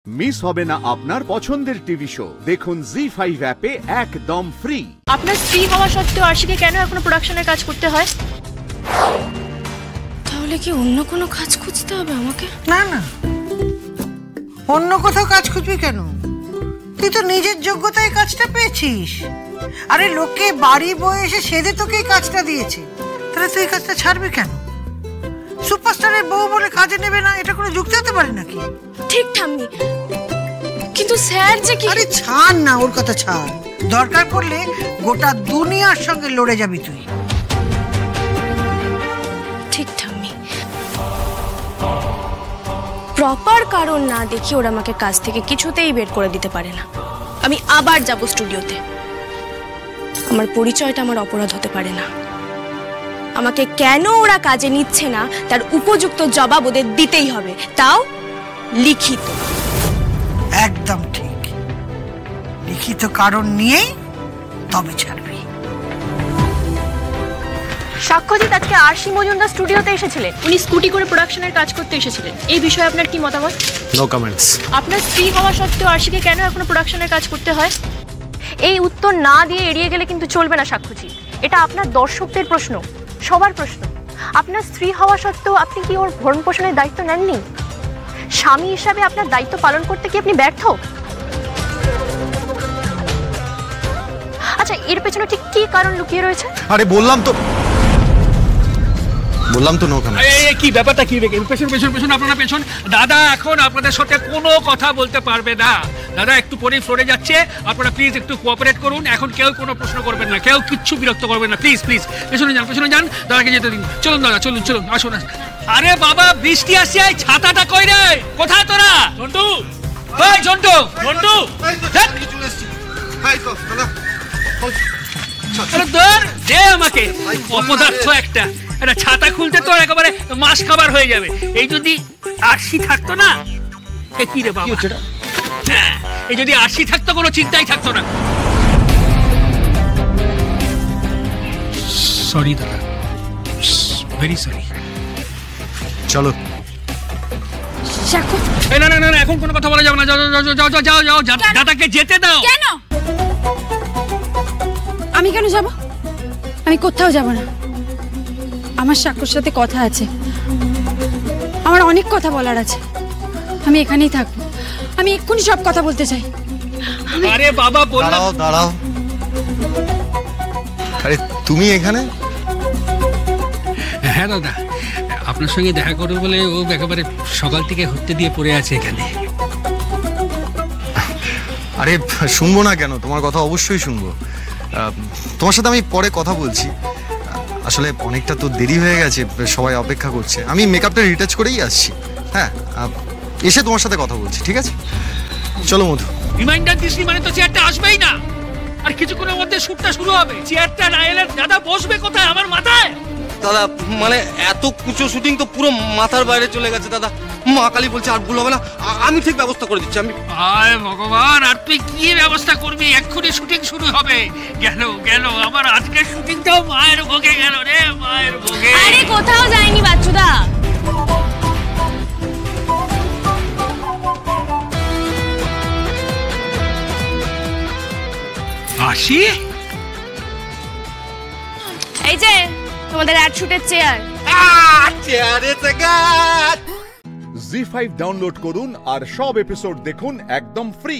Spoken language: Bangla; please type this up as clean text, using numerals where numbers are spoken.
মিস হবে না আপনার পছন্দের টিভি শো। দেখুন জি5 অ্যাপে একদম ফ্রি। আপনার স্ত্রী হওয়া সত্ত্বেও আরশিকে কেন এখনো প্রোডাকশনের কাজ করতে হয়? তাহলে কি অন্য কোনো কাজ খুঁজতে হবে আমাকে? না না, অন্য কোথাও কাজ খুঁজবি কেন? তুই তো নিজের যোগ্যতায় কাজটা পেয়েছিস। আরে লোকে বাড়ি বয়ে এসে সেদে তোকে এই কাজটা দিয়েছে, তাহলে তুই এই কাজটা ছাড়বি কেন? সুপারস্টারের বউ বলে কাজে নেবে না, এটা কোনো যুক্তি হতে পারে নাকি? ঠিক ঠাম্মি, কিন্তু স্যার যে কি... আরে ছাড় না, ওর কথা ছাড়। দরকার পড়লে গোটা দুনিয়ার সঙ্গে লড়ে যাবি তুই। ঠিক ঠাম্মি, প্রপার কারণ না দেখি ওরা আমাকে কাজ থেকে কিছুতেই বের করে দিতে পারে না। আমি আবার যাব স্টুডিওতে। আমার পরিচয়টা আমার অপরাধ হতে পারে না। আমাকে কেন ওরা কাজে নিচ্ছে না তার উপযুক্ত জবাব ওদের দিতেই হবে, তাও লিখিত। একদম ঠিক, লিখিত কারণ নিয়েই তবে ছাড়বি। সাক্ষ্যজিৎ, আজকে আরশি মজুমদার স্টুডিওতে এসেছিলেন। উনি স্কুটি করে প্রোডাকশনের কাজ করতে এসেছিলেন। এই বিষয়ে আপনার কি মতামত? No comments. আপনার স্ত্রী হওয়া সত্ত্বেও আরশিকে কেন এখনো প্রোডাকশনের কাজ করতে হয়? এই উত্তর না দিয়ে এড়িয়ে গেলে কিন্তু চলবে না সাক্ষ্যজিৎ। এটা আপনার দর্শকদের প্রশ্ন, সবার প্রশ্ন। আপনার স্ত্রী হওয়া সত্ত্বেও আপনি কি ওর ভরণ পোষণের দায়িত্ব নেননি? স্বামী হিসাবে আপনার দায়িত্ব পালন করতে কি আপনি ব্যর্থ? আচ্ছা, এর পেছনে ঠিক কি কারণ লুকিয়ে রয়েছে? আরে বললাম তো নো কমেন্টস। এই কি ব্যাপারটা কি? পেছন আপনারা পেছন। দাদা এখন আপনাদের সাথে কোনো কথা বলতে পারবে না। দাদা একটু পরেই ফ্লোরে যাচ্ছে, আপনারা প্লিজ একটু কোঅপারেট করুন। এখন কেউ কোনো প্রশ্ন করবেন না, কেউ কিচ্ছু বিরক্ত করবেন না, প্লিজ প্লিজ। পেছনে যান, দাদাকে যেতে দিন। চলুন দাদা, চলুন আসুন। আরে বাবা, বৃষ্টি আসছে, এই ছাতাটা কই রে? কোথায় তোরা? ঝন্টু, ওই ঝন্টু দে আমাকে অপদার্থ একটা। একটা ছাতা খুলতে তো একেবারে মাস খাবার হয়ে যাবে। এই যদি আরশি থাকতো না, কি রে বাবা, এই যদি আরশি থাকতো কোনো চিন্তাই থাকতো না। সরি দাদা, ভেরি সরি। চলো। না, এখন কোনো কথা বলা যাবে না। যাও, দাদাকে যেতে দাও। কেন? আমি কেন যাব? আমি কোথাও যাব না। আমার সাক্ষর সাথে কথা আছে, আমার অনেক কথা বলার আছে। আমি এখানেই থাকবো। আমি এক্ষুনি সব কথা বলতে চাই। আরে বাবা, দাঁড়াও। আরে তুমি এখানে? হ্যাঁ দাদা, আপনার সঙ্গে দেখা করবে বলে ও একেবারে সকাল থেকে হতে দিয়ে পড়ে আছে এখানে। আরে শুনবো না কেন? তোমার কথা অবশ্যই শুনবো। তোমার সাথে আমি পরে কথা বলছি। আসলে অনেকটা তো দেরি হয়ে গেছে, সবাই অপেক্ষা করছে। আমি মেকআপটা রিটাচ করেই আসছি। হ্যাঁ, এসে তোমার সাথে কথা বলছি, ঠিক আছে? চলো মধু। রিমাইন্ডার দিসনি মানে তো চেয়ারটা আসবেই না। আর কিছুক্ষণের মধ্যে শুটটা শুরু হবে। চেয়ারটা না এলে দাদা বসবে কোথায়? আমার মাথায়। দাদা মানে এত কুচো শুটিং তো পুরো মাথার বাইরে চলে গেছে দাদা। মা কালী বলছে আর ভুল হবে না, আমি ঠিক ব্যবস্থা করে দিচ্ছি। আমি আয় ভগবান, আর তুই কি ব্যবস্থা করবি? এক্ষুনি শুটিং শুরু হবে। গেল আমার আজকের শুটিংটাও মায়ের ভোগে গেল রে, মায়ের ভোগে। আরে কোথাও যায়নি বাচ্চুদা। আসি, এই যে তোমাদের অ্যাড শুটের চেয়ার। জি5 ডাউনলোড করুন আর সব এপিসোড দেখুন একদম ফ্রি।